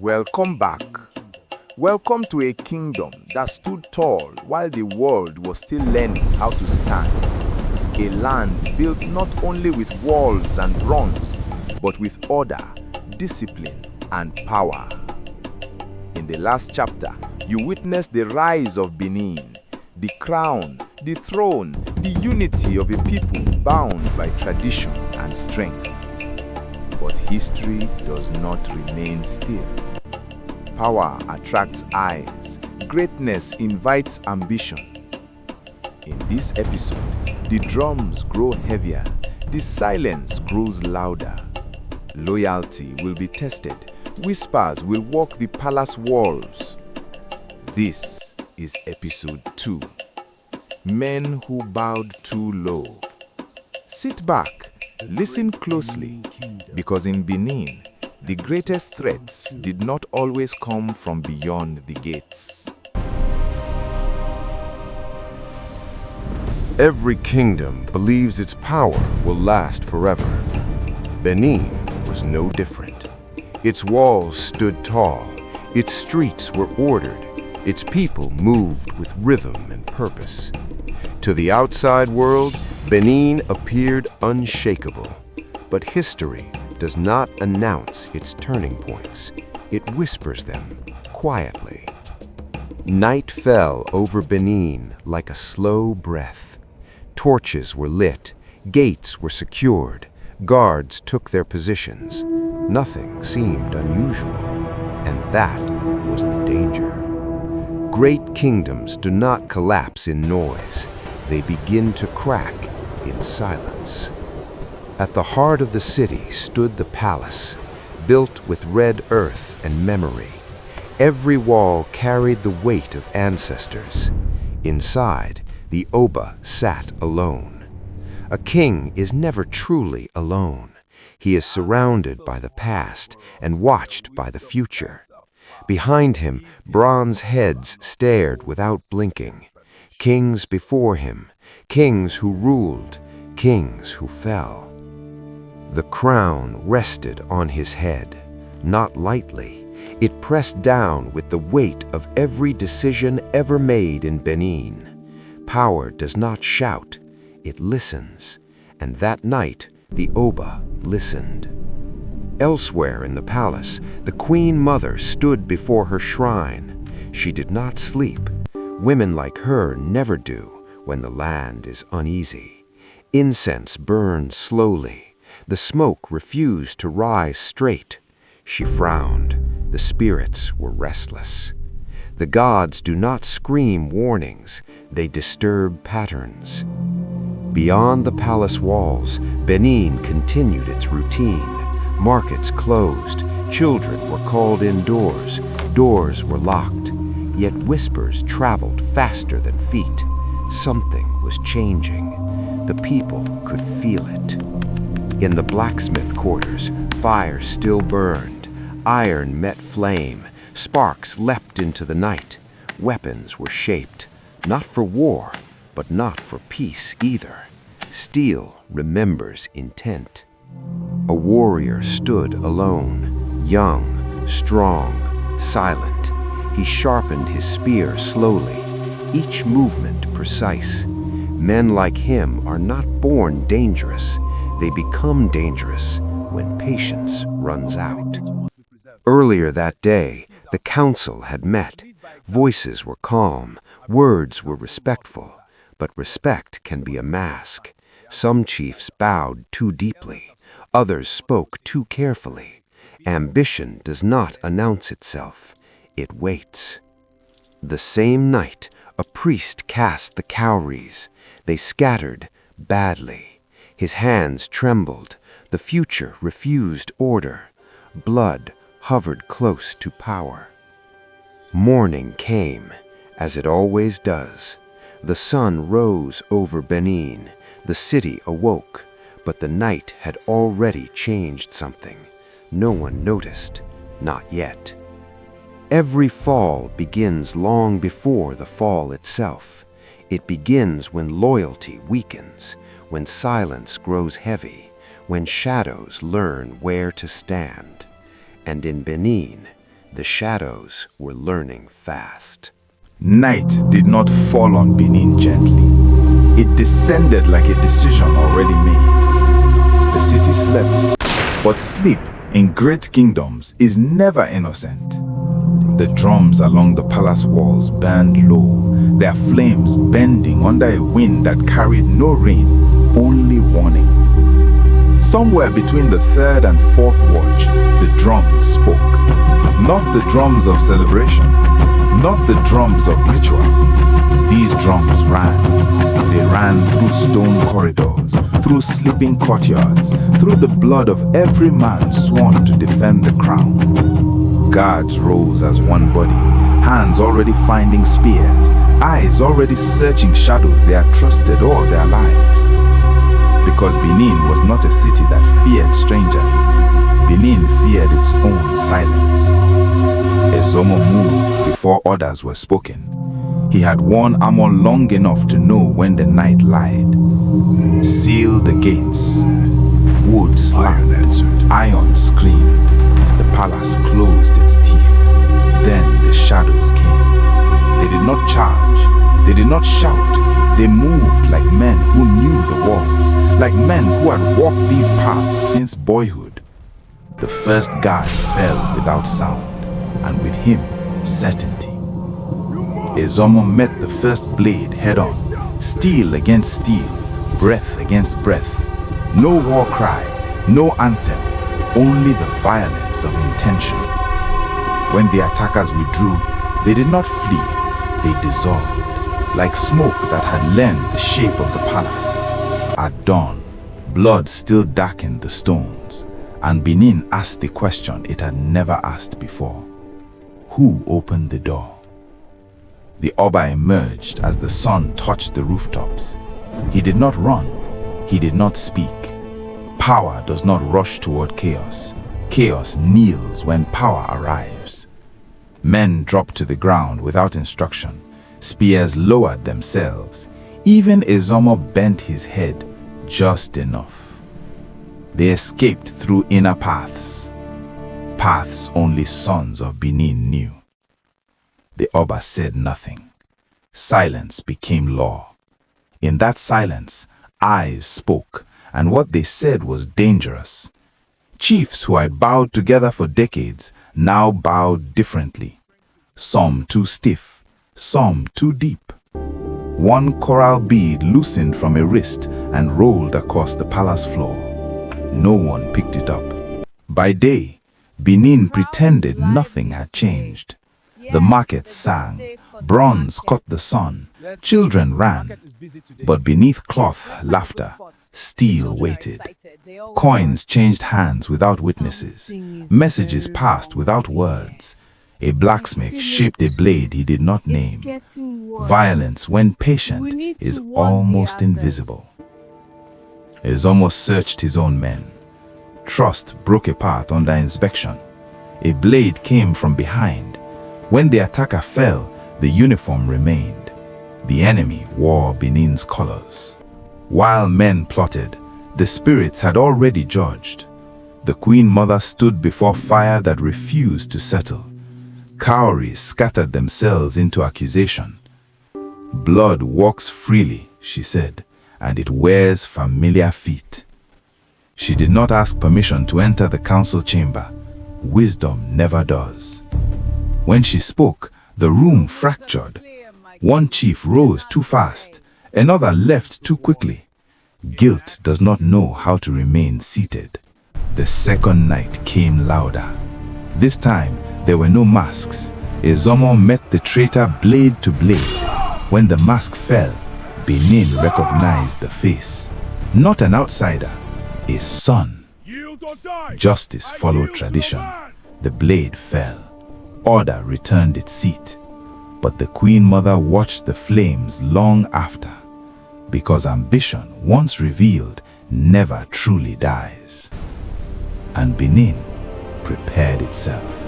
Welcome back. Welcome to a kingdom that stood tall while the world was still learning how to stand. A land built not only with walls and bronze, but with order, discipline, and power. In the last chapter, you witnessed the rise of Benin, the crown, the throne, the unity of a people bound by tradition and strength. But history does not remain still. Power attracts eyes. Greatness invites ambition. In this episode, the drums grow heavier, the silence grows louder. Loyalty will be tested. Whispers will walk the palace walls. This is episode 2. Men who bowed too low. Sit back, listen closely, because in Benin, the greatest threats did not always come from beyond the gates. Every kingdom believes its power will last forever. Benin was no different. Its walls stood tall, its streets were ordered, its people moved with rhythm and purpose. To the outside world, Benin appeared unshakable. But history does not announce its turning points. It whispers them quietly. Night fell over Benin like a slow breath. Torches were lit, gates were secured, guards took their positions. Nothing seemed unusual, and that was the danger. Great kingdoms do not collapse in noise. They begin to crack in silence. At the heart of the city stood the palace, built with red earth and memory. Every wall carried the weight of ancestors. Inside, the Oba sat alone. A king is never truly alone. He is surrounded by the past and watched by the future. Behind him, bronze heads stared without blinking. Kings before him, kings who ruled, kings who fell. The crown rested on his head, not lightly. It pressed down with the weight of every decision ever made in Benin. Power does not shout, it listens, and that night the Oba listened. Elsewhere in the palace, the Queen Mother stood before her shrine. She did not sleep. Women like her never do when the land is uneasy. Incense burned slowly. The smoke refused to rise straight. She frowned. The spirits were restless. The gods do not scream warnings. They disturb patterns. Beyond the palace walls, Benin continued its routine. Markets closed. Children were called indoors. Doors were locked. Yet whispers traveled faster than feet. Something was changing. The people could feel it. In the blacksmith quarters, fire still burned. Iron met flame. Sparks leapt into the night. Weapons were shaped, not for war, but not for peace either. Steel remembers intent. A warrior stood alone, young, strong, silent. He sharpened his spear slowly, each movement precise. Men like him are not born dangerous. They become dangerous when patience runs out. Earlier that day, the council had met. Voices were calm, words were respectful, but respect can be a mask. Some chiefs bowed too deeply, others spoke too carefully. Ambition does not announce itself, it waits. The same night, a priest cast the cowries. They scattered badly. His hands trembled. The future refused order. Blood hovered close to power. Morning came, as it always does. The sun rose over Benin. The city awoke, but the night had already changed something. No one noticed, not yet. Every fall begins long before the fall itself. It begins when loyalty weakens, when silence grows heavy, when shadows learn where to stand. And in Benin, The shadows were learning fast. Night did not fall on Benin gently. It descended like a decision already made. The city slept, but sleep in great kingdoms is never innocent. The drums along the palace walls burned low, their flames bending under a wind that carried no rain, only warning. Somewhere between the third and fourth watch, the drums spoke. Not the drums of celebration, not the drums of ritual. These drums ran. They ran through stone corridors, through sleeping courtyards, through the blood of every man sworn to defend the crown. Guards rose as one body, hands already finding spears, eyes already searching shadows they had trusted all their lives. Because Benin was not a city that feared strangers, Benin feared its own silence. Ezomo moved before orders were spoken. He had worn armor long enough to know when the night lied. Seal the gates. Wood slapped, iron screamed. The palace closed its teeth. Then the shadows came. They did not charge. They did not shout. They moved like men who knew the walls, like men who had walked these paths since boyhood. The first guard fell without sound, and with him, certainty. Ezomo met the first blade head-on, steel against steel, breath against breath. No war cry, no anthem, only the violence of intention. When the attackers withdrew, they did not flee, they dissolved, like smoke that had learned the shape of the palace. At dawn, blood still darkened the stones, and Benin asked the question it had never asked before. Who opened the door? The Oba emerged as the sun touched the rooftops. He did not run. He did not speak. Power does not rush toward chaos. Chaos kneels when power arrives. Men dropped to the ground without instruction. Spears lowered themselves. Even Ezomo bent his head just enough. They escaped through inner paths. Paths only sons of Benin knew. The Oba said nothing. Silence became law. In that silence, eyes spoke, and what they said was dangerous. Chiefs who had bowed together for decades now bowed differently. Some too stiff, some too deep. One coral bead loosened from a wrist and rolled across the palace floor. No one picked it up. By day, Benin pretended nothing had changed. The market sang, bronze caught the sun, children ran. But beneath cloth, laughter, steel waited. Coins changed hands without witnesses. Messages passed without words. A blacksmith shaped a blade he did not name. Violence, when patient, is almost invisible. Ezomo searched his own men. Trust broke apart under inspection. A blade came from behind. When the attacker fell, the uniform remained. The enemy wore Benin's colors. While men plotted, the spirits had already judged. The Queen Mother stood before fire that refused to settle. Cowries scattered themselves into accusation. Blood walks freely, she said, and it wears familiar feet. She did not ask permission to enter the council chamber. Wisdom never does. When she spoke, the room fractured. One chief rose too fast, another left too quickly. Guilt does not know how to remain seated. The second night came louder. This time, there were no masks. Ezomo met the traitor blade to blade. When the mask fell, Benin recognized the face. Not an outsider, a son. Justice followed tradition. The blade fell. Order returned its seat. But the Queen Mother watched the flames long after, because ambition, once revealed, never truly dies. And Benin prepared itself.